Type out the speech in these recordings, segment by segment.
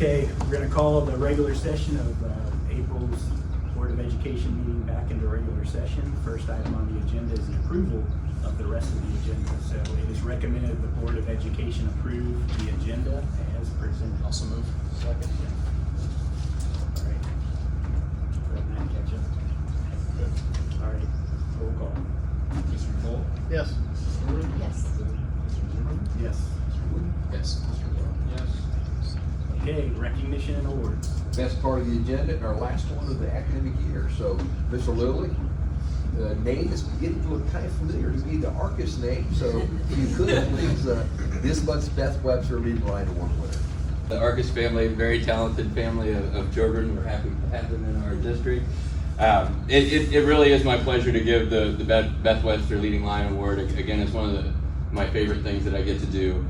Okay, we're going to call the regular session of April's Board of Education meeting back into regular session. First item on the agenda is the approval of the rest of the agenda. So it is recommended the Board of Education approve the agenda as presented. Also move. Second. All right. Let Matt catch up. Good. All right. Roll call. Mr. Cole? Yes. Mr. Stewart? Yes. Mr. Zimmerman? Yes. Mr. Wood? Yes. Mr. Rowe? Yes. Okay, recognition and awards. Best part of the agenda and our last one of the academic year. So, Mr. Lilly, the name is beginning to look kind of familiar to me, the Arcus name. So, if you could please, this month's Beth Webster Leading Line Award winner. The Arcus family, very talented family of children. We're happy to have them in our district. It really is my pleasure to give the Beth Webster Leading Line Award. Again, it's one of my favorite things that I get to do.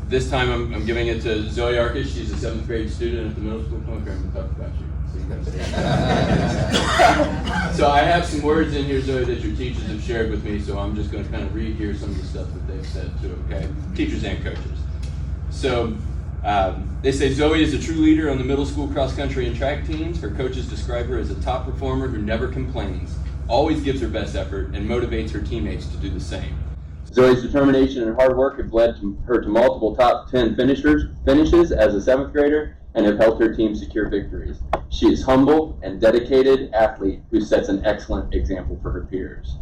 This time I'm giving it to Zoe Arcus. She's a 7th grade student at the middle school. Come up here, I'm going to talk about you. So I have some words in here, Zoe, that your teachers have shared with me, so I'm just going to kind of read here some of the stuff that they've said too, okay? Teachers and coaches. So they say Zoe is a true leader on the middle school cross country and track teams. Her coaches describe her as a top performer who never complains, always gives her best effort, and motivates her teammates to do the same. Zoe's determination and hard work have led her to multiple top 10 finishes as a 7th grader and have helped her team secure victories. She is humble and dedicated athlete who sets an excellent example for her peers.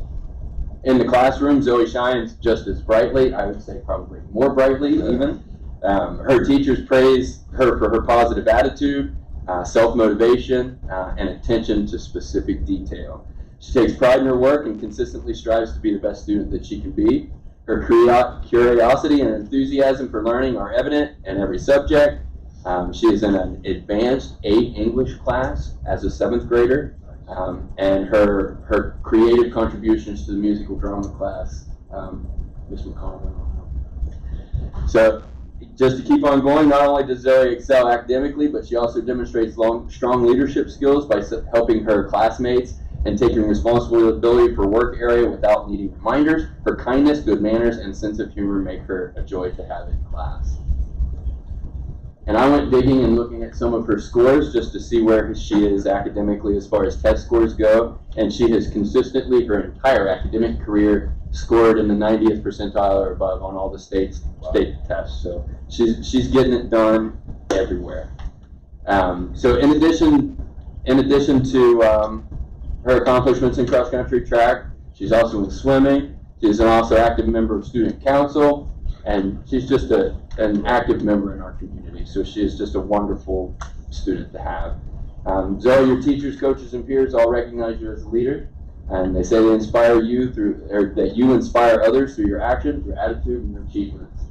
In the classroom, Zoe shines just as brightly, I would say probably more brightly even. Her teachers praise her for her positive attitude, self-motivation, and attention to specific detail. She takes pride in her work and consistently strives to be the best student that she can be. Her curiosity and enthusiasm for learning are evident in every subject. She is in an advanced 8 English class as a 7th grader, and her creative contributions to the musical drama class, Ms. McConnell. So, just to keep on going, not only does Zoe excel academically, but she also demonstrates strong leadership skills by helping her classmates and taking responsibility for work area without needing reminders. Her kindness, good manners, and sense of humor make her a joy to have in class. And I went digging and looking at some of her scores just to see where she is academically as far as test scores go, and she has consistently, her entire academic career, scored in the 90th percentile or above on all the state tests. So she's getting it done everywhere. So in addition to her accomplishments in cross-country track, she's also in swimming. She's an also active member of student council, and she's just an active member in our community. So she is just a wonderful student to have. Zoe, your teachers, coaches, and peers all recognize you as a leader, and they say they inspire you that you inspire others through your actions, your attitude, and your achievements.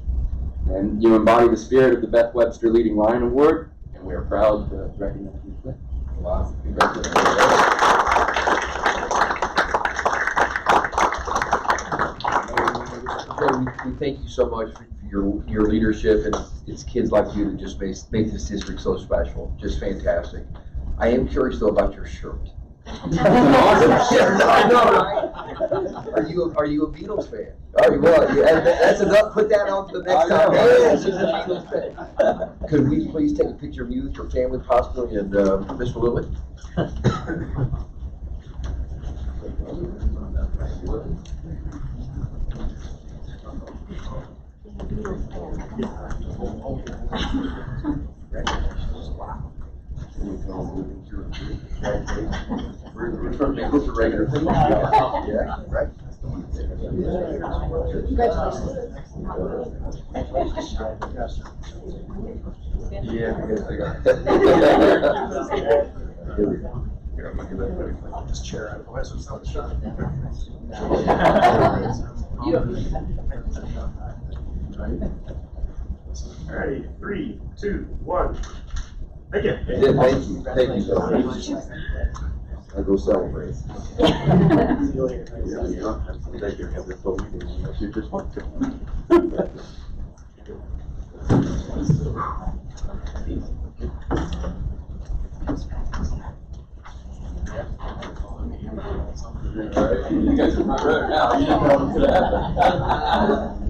And you embody the spirit of the Beth Webster Leading Line Award, and we are proud to recognize you today. Wow. Congratulations. We thank you so much for your leadership, and it's kids like you that just make this district so special. Just fantastic. I am curious though about your shirt. Awesome shirt. I know, right? Are you a Beatles fan? All right, well, yeah, that's enough. Put that on to the next time. Yeah, she's a Beatles fan. Could we please take a picture of you with your family, possibly, and Mr. Lilly? We're trying to make this a regular thing. Yeah, right? Yeah, I got Here we go. Here, I'm gonna get this chair out of the way so it's not a shot. All right, 3, 2, 1. Thank you. Thank you. Thank you so much. I'll go celebrate. See you later. Thank you. Have this whole meeting. You just want to. All right, you guys are my brother now. You didn't know what was going to happen.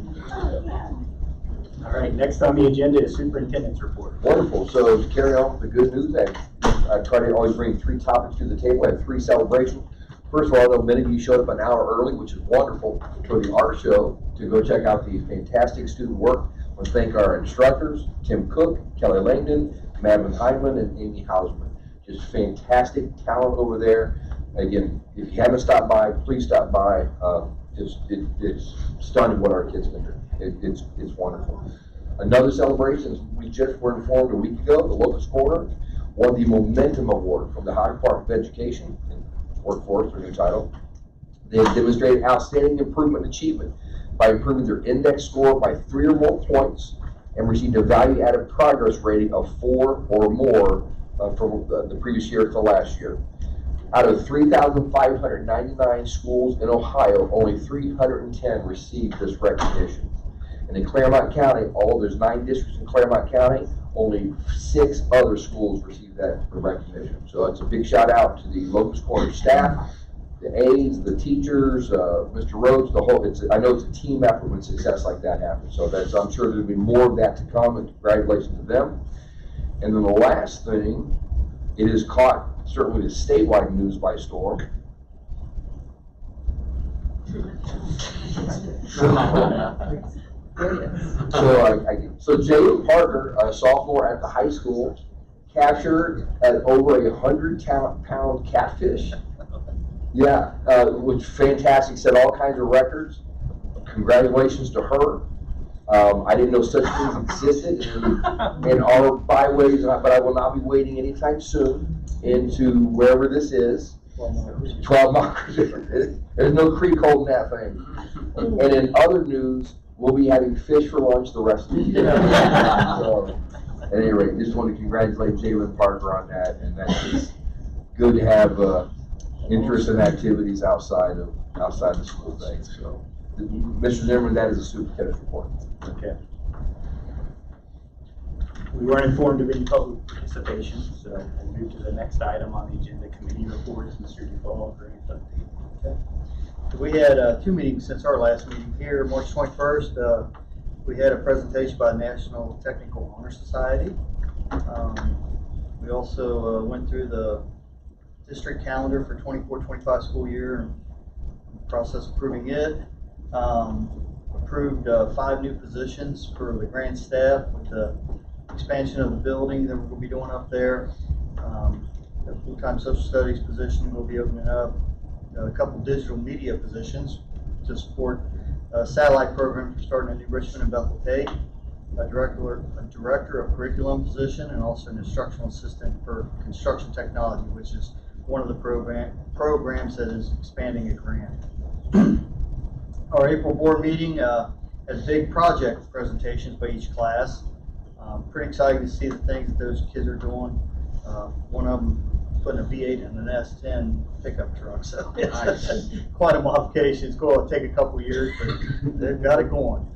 All right. next on the agenda is superintendent's report. Wonderful. So to carry on with the good news, I try to always bring 3 topics to the table. I have 3 celebrations. First of all, I know many of you showed up an hour early, which is wonderful, for the art show to go check out the fantastic student work. I want to thank our instructors, Tim Cook, Kelly Langdon, Madeline Heidman, and Amy Hausman. Just fantastic talent over there. Again, if you haven't stopped by, please stop by. It's stunning what our kids can do. It's wonderful. Another celebration is we just were informed a week ago, the Locust Corner won the Momentum Award from the Ohio Department of Education and Workforce, their new title. They have demonstrated outstanding improvement and achievement by improving their index score by 3 or more points and received a value-added progress rating of 4 or more from the previous year to last year. Out of 3,599 schools in Ohio, only 310 received this recognition. And in Claremont County, there's 9 districts in Claremont County, only 6 other schools received that recognition. So it's a big shout out to the Locust Corner staff, the aides, the teachers, Mr. Rhodes, I know it's a team effort when success like that happens. So I'm sure there'll be more of that to come, and congratulations to them. And then the last thing, it has caught certainly the statewide news by storm. So Jalen Parker, a sophomore at the high school, captured at over 100-pound catfish. Yeah, which fantastic, set all kinds of records. Congratulations to her. I didn't know such things existed in our byways, but I will not be wading anytime soon into wherever this is. 12 miles. There's no creek holding that thing. And in other news, we'll be having fish for lunch the rest of the year. So, at any rate, just want to congratulate Jalen Parker on that, and that's just good to have interest in activities outside the school day. So, Mr. Zimmerman, that is a superintendent's report. Okay. We weren't informed of any public participation, so we'll move to the next item on the agenda, committee reports. Mr. Duvall, for any update. Okay. So we had 2 meetings since our last meeting here. March 21st, we had a presentation by the National Technical Honor Society. We also went through the district calendar for 24-25 school year and process approving it. Approved 5 new positions for the grant staff with the expansion of the building that we're going to be doing up there. The full-time social studies position will be opening up. A couple digital media positions to support a satellite program for starting a new Richmond and Bethel Tate, a director of curriculum position, and also an instructional assistant for construction technology, which is one of the programs that is expanding a grant. Our April board meeting has big project presentations by each class. Pretty exciting to see the things that those kids are doing. One of them putting a V8 in an S10 pickup truck, so it's quite a modification. It's going to take a couple of years, but they've got it going.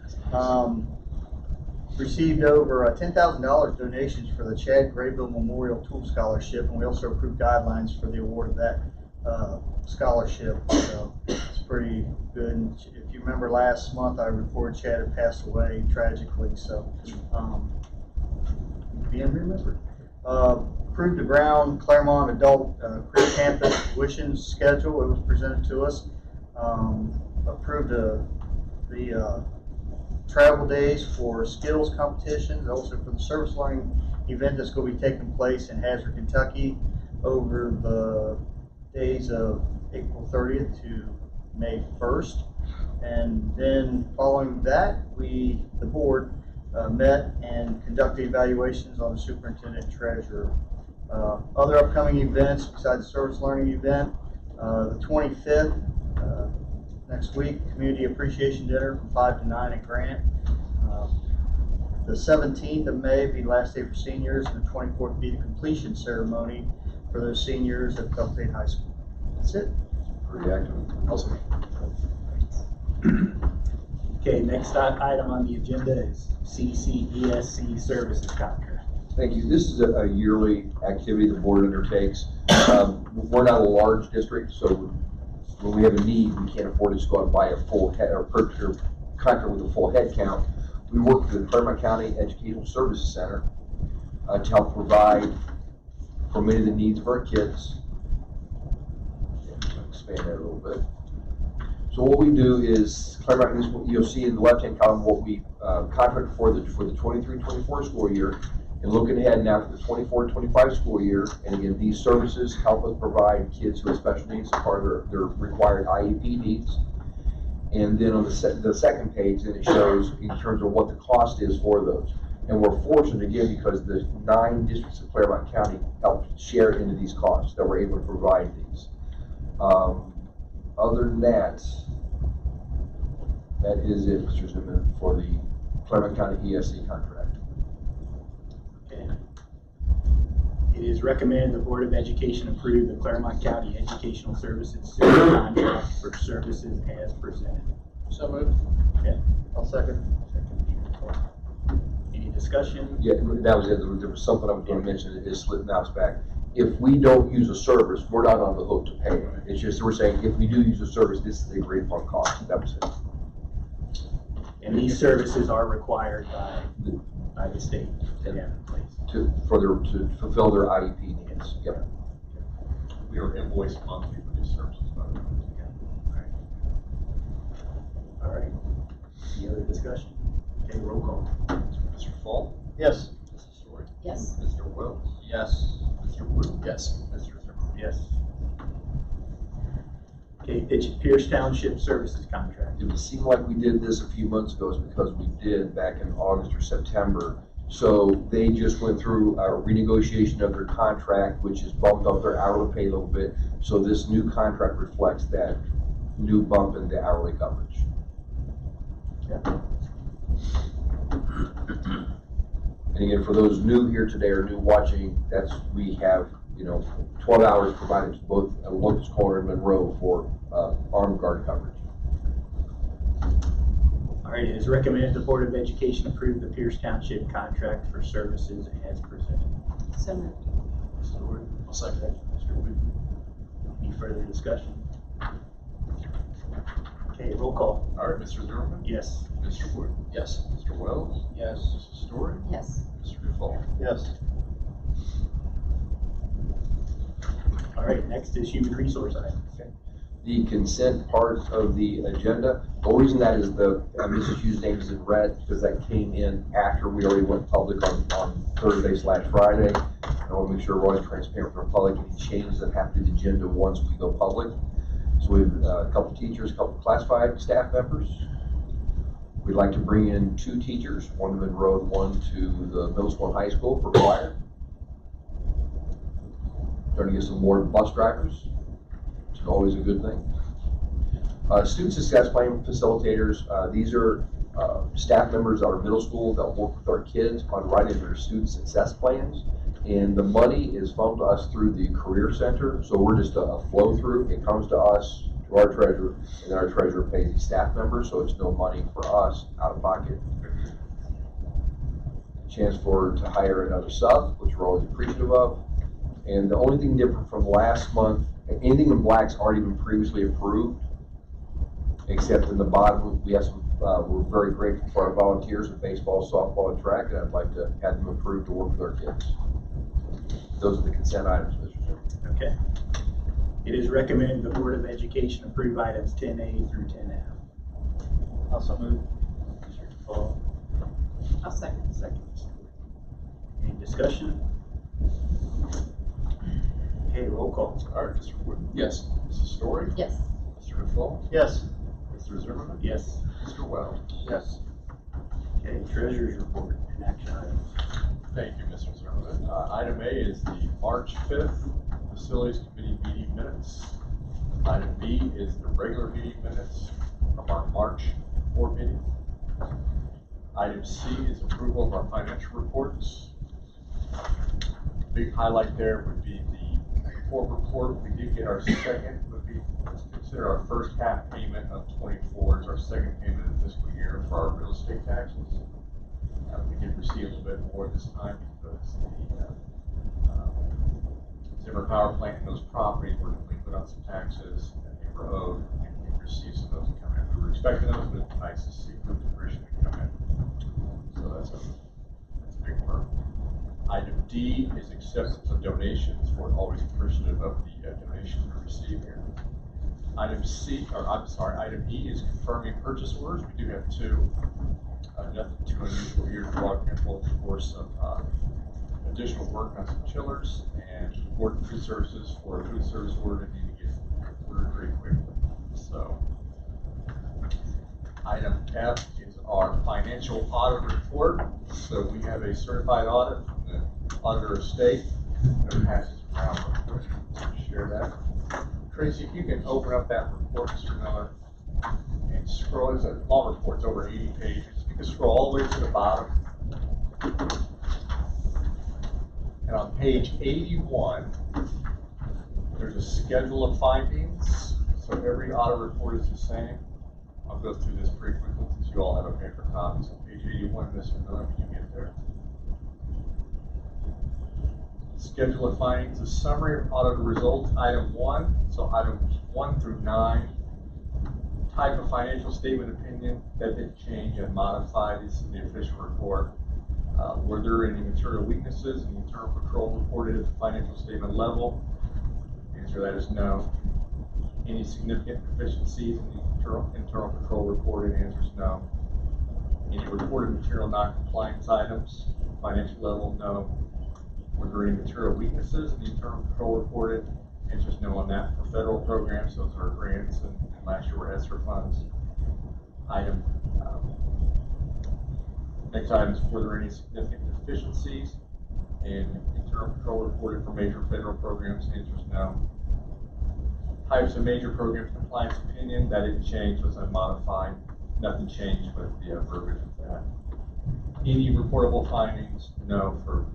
Received over $10,000 donations for the Chad Graybill Memorial Tool Scholarship, and we also approved guidelines for the award of that scholarship. So it's pretty good. And if you remember last month, I reported Chad had passed away tragically, so being remembered. Approved the Brown Claremont Adult Career Campus tuition schedule. It was presented to us. Approved the travel days for skills competitions, also for the service learning event that's going to be taking place in Hazard, Kentucky over the days of April 30th to May 1st. And then following that, the board met and conducted evaluations on the superintendent and treasurer. Other upcoming events besides the service learning event, the 25th, next week, community appreciation dinner from 5 to 9 at Grant. The 17th of May will be the last day for seniors, and the 24th will be the completion ceremony for those seniors at Bethel Tate High School. That's it. Pretty active. Awesome. Okay, next item on the agenda is CCESC services contract. Thank you. This is a yearly activity the board undertakes. We're not a large district, so when we have a need, we can't afford to just go out and buy a full head or purchase a contract with a full head count. We work with the Claremont County Educational Services Center to help provide for many of the needs of our kids. Expand that a little bit. So what we do is Claremont, you'll see in the left-hand column what we contract for the 23-24 school year, and looking ahead now for the 24-25 school year. And again, these services help us provide kids who have special needs as part of their required IEP needs. And then on the second page, then it shows in terms of what the cost is for those. And we're fortunate again because the 9 districts of Claremont County help share into these costs that we're able to provide these. Other than that, that is it, Mr. Zimmerman, for the Claremont County ESC contract. Okay. It is recommended the Board of Education approve the Claremont County Educational Services contract for services as presented. So moved. Okay. I'll second. Any discussion? Yeah, that was it. There was something I was going to mention that is slipped now back. If we don't use a service, we're not on the hook to pay. It's just we're saying if we do use a service, this is the agreed upon cost. That was it. And these services are required by the state to have in place. To fulfill their IEP needs. Yep. We are invoiced monthly for these services, by the way. All right. Any other discussion? Okay, roll call. Mr. Fall? Yes. Mrs. Story? Yes. Mr. Wells? Yes. Mr. Wood? Yes. Mr. Zimmerman? Yes. Okay, Pierce Township Services Contract. It would seem like we did this a few months ago is because we did back in August or September. So they just went through a renegotiation of their contract, which has bumped up their hourly pay a little bit. So this new contract reflects that new bump in the hourly coverage. Yeah. And again, for those new here today or new watching, we have 12 hours provided to both Locust Corner and Monroe for armed guard coverage. All right, it is recommended the Board of Education approve the Pierce Township contract for services as presented. So moved. Mr. Ward? I'll second. Mr. Wood? Any further discussion? Okay, roll call. All right, Mr. Zimmerman? Yes. Mr. Wood? Yes. Mr. Wells? Yes. Mrs. Story? Yes. Mr. Duval? Yes. All right, next is human resource items. The consent part of the agenda, the only reason that is the Mrs. Hughes' name is in red because that came in after we already went public on Thursday/Friday. I want to make sure we're always transparent for the public. Any changes that happen to the agenda once we go public. So we have a couple teachers, a couple classified staff members. We'd like to bring in 2 teachers, one to Monroe and one to the middle school and high school for choir. Trying to get some more bus drivers, which is always a good thing. Student success plan facilitators, these are staff members at our middle school that work with our kids on writing their student success plans. And the money is funneled to us through the Career Center, so we're just a flow through. It comes to us, to our treasurer, and then our treasurer pays the staff members, so it's no money for us out of pocket. Chance to hire another sub, which we're always appreciative of. And the only thing different from last month, anything in black's already been previously approved, except in the bottom, we have some, we're very grateful for our volunteers in baseball, softball, and track, and I'd like to have them approved to work with our kids. Those are the consent items, Mr. Chairman. Okay. It is recommended the Board of Education approve items 10A through 10F. Also move. I'll second. Second. Any discussion? Okay, roll call. All right, Mr. Wood? Yes. Mrs. Story? Yes. Mr. Duval? Yes. Mr. Zimmerman? Yes. Mr. Wells? Yes. Okay, treasurer's report and action items. Thank you, Mr. Zimmerman. Item A is the March 5th Facilities Committee meeting minutes. Item B is the regular meeting minutes from our March board meeting. Item C is approval of our financial reports. Big highlight there would be the report. We did get our second, would be consider our first half payment of 24 is our second payment of the fiscal year for our real estate taxes. We did receive a little bit more this time because the Zimmer Power Plant and those properties were we put on some taxes and they were owed, and we received some of those to come in. We were expecting those, but it's nice to see the fruition to come in. so that's a big firm. Item D is acceptance of donations. We're always appreciative of the donations we receive here. Item E is confirming purchase orders. We do have two. Nothing too unusual here. Draw careful for some additional work on some chillers and board food services for a food service order that need to get ordered pretty quickly. So, item F is our financial audit report. So we have a certified audit from the auditor of state. That passes around real quick. Share that. Tracy, if you can open up that report, Mr. Miller, and scroll. It's a long report. It's over 80 pages. You can scroll all the way to the bottom. And on page 81, there's a schedule of findings. So every audit report is the same. I'll go through this pretty quickly since you all have a paper copy. So page 81, Mr. Miller, when you get there. Schedule of findings, a summary of audited results, item 1. So items 1 through 9. Type of financial statement opinion that didn't change and modified is in the official report. Were there any material weaknesses in the internal control reported at the financial statement level? The answer to that is no. Any significant deficiencies in the internal control reported? The answer is no. Any reported material non-compliance items? Financial level, no. Were there any material weaknesses in the internal control reported? The answer is no on that. For federal programs, those are grants, and last year were ESSER funds. Next item is, were there any significant deficiencies in internal control reported for major federal programs? The answer is no. Types of major programs compliance opinion, that didn't change, was unmodified. Nothing changed with the verbiage of that. Any reportable findings? No for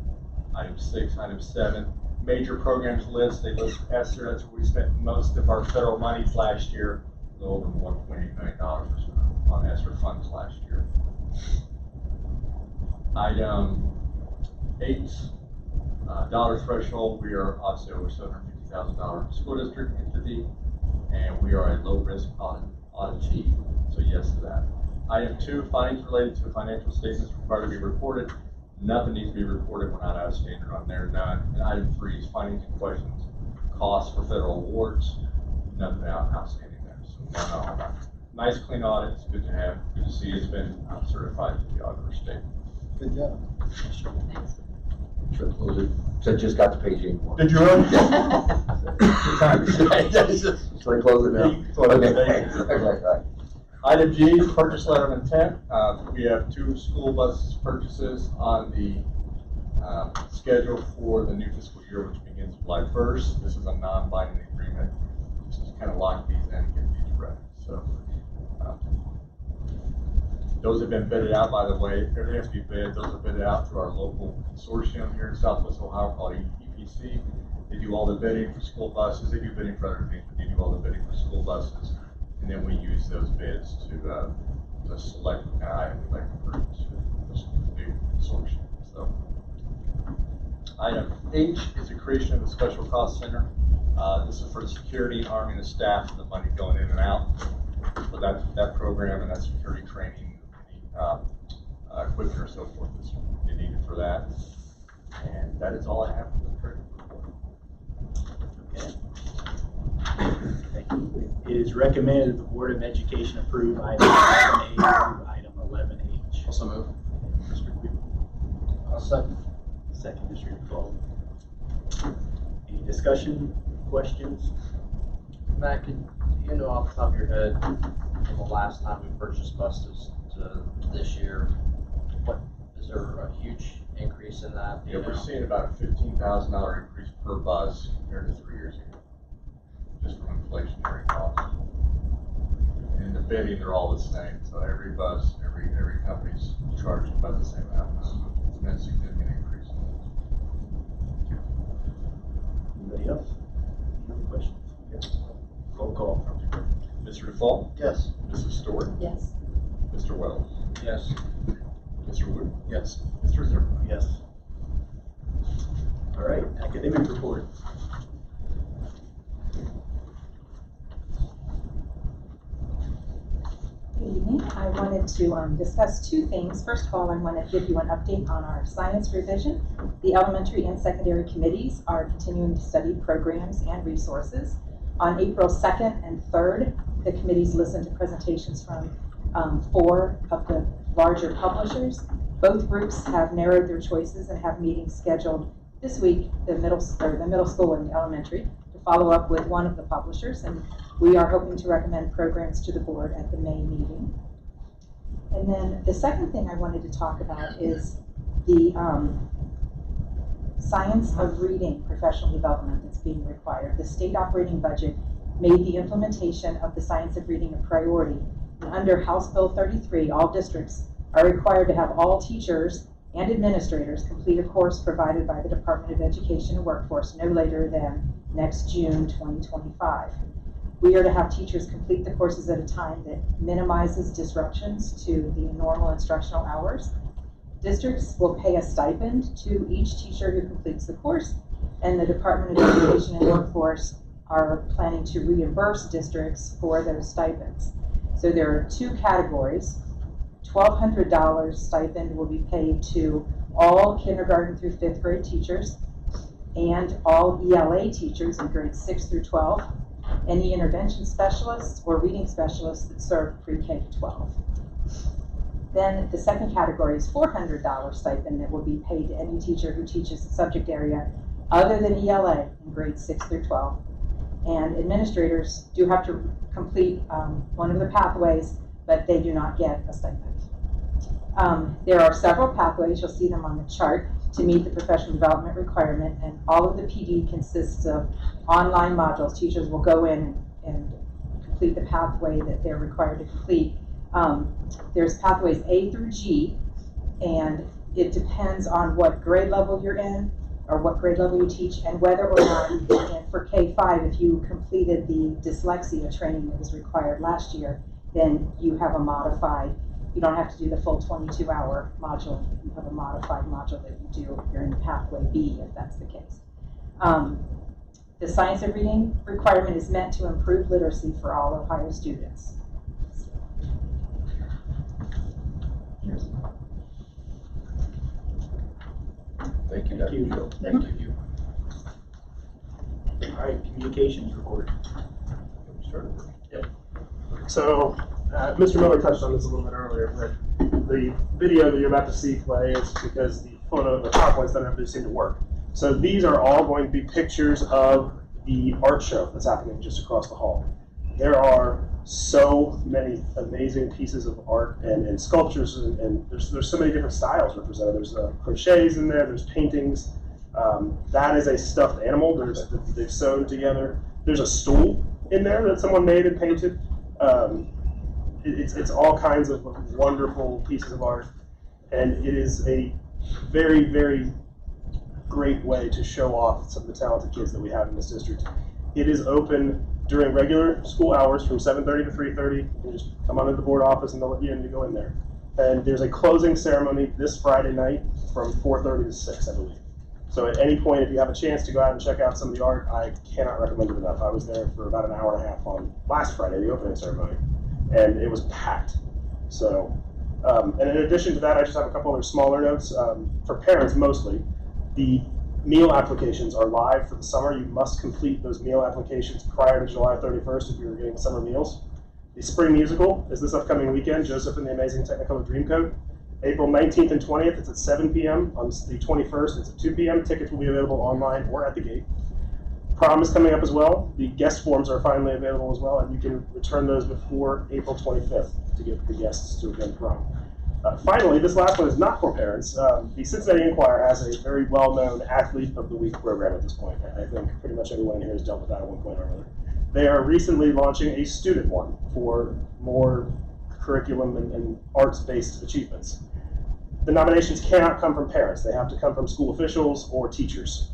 item 6. Item 7, major programs list. They list ESSER. That's where we spent most of our federal monies last year. A little over $1.8 million on ESSER funds last year. Item 8, dollar threshold. We are obviously over $750,000 school district entity, and we are a low risk auditee. So yes to that. Item 2, findings related to financial statements required to be reported. Nothing needs to be reported. We're not out of standard on there. None. And item 3 is findings and questions. Costs for federal awards. Nothing outstanding there. So none on that. Nice clean audit. It's good to have. Good to see it's been certified to the auditor state. Good job. Should close it. So just got to page 81. Did you really? Should I close it now? Okay. Item G, purchase letter of intent. We have 2 school bus purchases on the schedule for the new fiscal year, which begins July 1st. This is a non-binding agreement. Just kind of lock these in and get these ready. So those have been bidded out, by the way. Everything has to be bid. Those are bidded out through our local consortium here in Southwest Ohio called EPC. They do all the bidding for school buses. They do bidding for other things, but they do all the bidding for school buses. And then we use those bids to select what kind of item we'd like to purchase for this new consortium. So, item H is the creation of a special cost center. This is for the security, arming the staff, and the money going in and out for that program and that security training, equipment or so forth that's needed for that. And that is all I have for the treasury report. Okay. Thank you. It is recommended that the Board of Education approve item 11A through item 11H. Also move. Mr. Cooper. I'll second. Second, Mr. Duval. Any discussion, questions? Matt, can you know off the top of your head, from the last time we purchased buses to this year, what is there a huge increase in that? Yeah, we're seeing about a $15,000 increase per bus compared to 3 years ago, just from inflationary costs. And the bidding, they're all the same. So every bus, every company's charging about the same amount. It's been a significant increase. Anybody else? Any other questions? Yes. Roll call. Mr. Default? Yes. Mrs. Stewart? Yes. Mr. Wells? Yes. Mr. Wood? Yes. Mr. Zimmerman? Yes. All right, academic report. Good evening. I wanted wanted to discuss two things. First of all, I want to give you an update on our science revision. The elementary and secondary committees are continuing to study programs and resources. On April 2nd and 3rd, the committees listened to presentations from 4 of the larger publishers. Both groups have narrowed their choices and have meetings scheduled this week, the middle school and the elementary, to follow up with one of the publishers, and we are hoping to recommend programs to the board at the May meeting. And then the second thing I wanted to talk about is the science of reading professional development that's being required. The state operating budget made the implementation of the science of reading a priority. And under House Bill 33, all districts are required to have all teachers and administrators complete a course provided by the Department of Education and Workforce no later than next June 2025. We are to have teachers complete the courses at a time that minimizes disruptions to the normal instructional hours. Districts will pay a stipend to each teacher who completes the course, and the Department of Education and Workforce are planning to reimburse districts for those stipends. So there are 2 categories. $1,200 stipend will be paid to all kindergarten through 5th grade teachers and all ELA teachers in grades 6 through 12, any intervention specialists or reading specialists that serve pre-K to 12. Then the second category is $400 stipend that will be paid to any teacher who teaches a subject area other than ELA in grades 6 through 12. And administrators do have to complete one of the pathways, but they do not get a stipend. There are several pathways, you'll see them on the chart, to meet the professional development requirement, and all of the PD consists of online modules. Teachers will go in and complete the pathway that they're required to complete. There's pathways A through G, and it depends on what grade level you're in or what grade level you teach, and whether or not, and for K5, if you completed the dyslexia training that was required last year, then you have a modified, you don't have to do the full 22-hour module, you have a modified module that you do if you're in pathway B, if that's the case. The science of reading requirement is meant to improve literacy for all Ohio students. Thank you, Thank you. Dr. Phil. Thank you. All right, communications report. So, Mr. Miller touched on this a little bit earlier, but the video that you're about to see play is because the PowerPoints don't ever seem to work. So these are all going to be pictures of the art show that's happening just across the hall. There are so many amazing pieces of art and sculptures, and there's so many different styles represented. There's crochets in there, there's paintings. That is a stuffed animal they've sewn together. There's a stool in there that someone made and painted. It's all kinds of wonderful pieces of art, and it is a very, very great way to show off some of the talented kids that we have in this district. It is open during regular school hours from 7:30 to 3:30. You can just come on to the board office and they'll let you in to go in there. And there's a closing ceremony this Friday night from 4:30 to 6, I believe. So at any point, if you have a chance to go out and check out some of the art, I cannot recommend it enough. I was there for about an hour and a half on last Friday, the opening ceremony, and it was packed. So, and in addition to that, I just have a couple other smaller notes. For parents mostly, the meal applications are live for the summer. You must complete those meal applications prior to July 31st if you're getting summer meals. The spring musical is this upcoming weekend, Joseph and the Amazing Technicolor Dreamcoat. April 19th and 20th, it's at 7 p.m. On the 21st, it's at 2 p.m. Tickets will be available online or at the gate. Prom is coming up as well. The guest forms are finally available as well, and you can return those before April 25th to get the guests to attend prom. Finally, this last one is not for parents. The Cincinnati Enquirer has a very well-known Athlete of the Week program at this point. I think pretty much everyone here has dealt with that at one point or another. They are recently launching a student one for more curriculum and arts-based achievements. The nominations cannot come from parents. They have to come from school officials or teachers.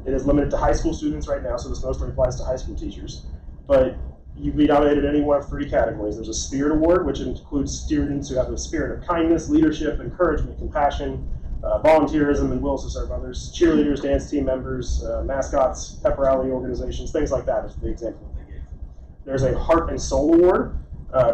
It is limited to high school students right now, so this mostly applies to high school teachers. But you can be nominated in any one of 3 categories. There's a Spirit Award, which includes students who have the spirit of kindness, leadership, encouragement, compassion, volunteerism, and wills to serve others. Cheerleaders, dance team members, mascots, pep rally organizations, things like that is the example that they gave. There's a Heart and Soul Award.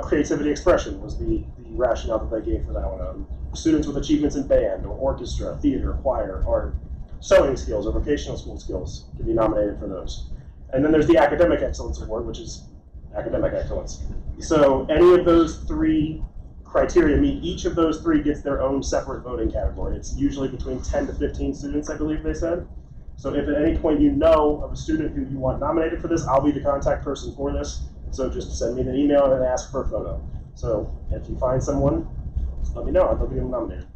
Creativity Expression was the rationale that they gave for that one. Students with achievements in band or orchestra, theater, choir, art, sewing skills, or vocational school skills can be nominated for those. And then there's the Academic Excellence Award, which is academic excellence. So any of those three criteria meet, each of those three gets their own separate voting category. It's usually between 10 to 15 students, I believe they said. So if at any point you know of a student who you want nominated for this, I'll be the contact person for this. So just send me an email and ask for a photo. So if you find someone, let me know. I'd love to get them nominated.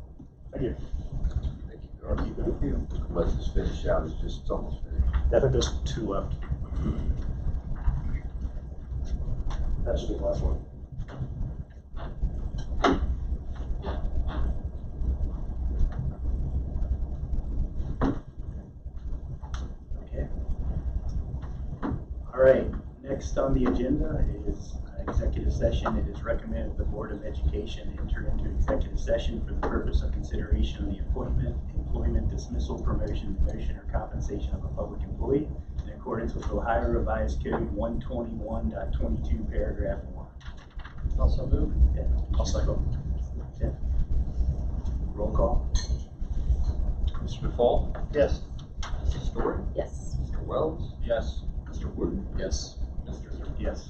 Thank you. Thank you, Garth. Let's just finish out. It's almost finished. I think there's 2 left. That should be the last one. Okay. All right, next on the agenda is executive session. It is recommended the Board of Education enter into executive session for the purpose of consideration of the appointment, employment, dismissal, promotion, demotion, or compensation of a public employee in accordance with Ohio Revised Code 121.22, paragraph 1. Also move. Okay. I'll second. Okay. Roll call. Mr. McFall? Yes. Mrs. Story? Yes. Mr. Wells? Yes. Mr. Wood? Yes. Mr. Zerbe? Yes.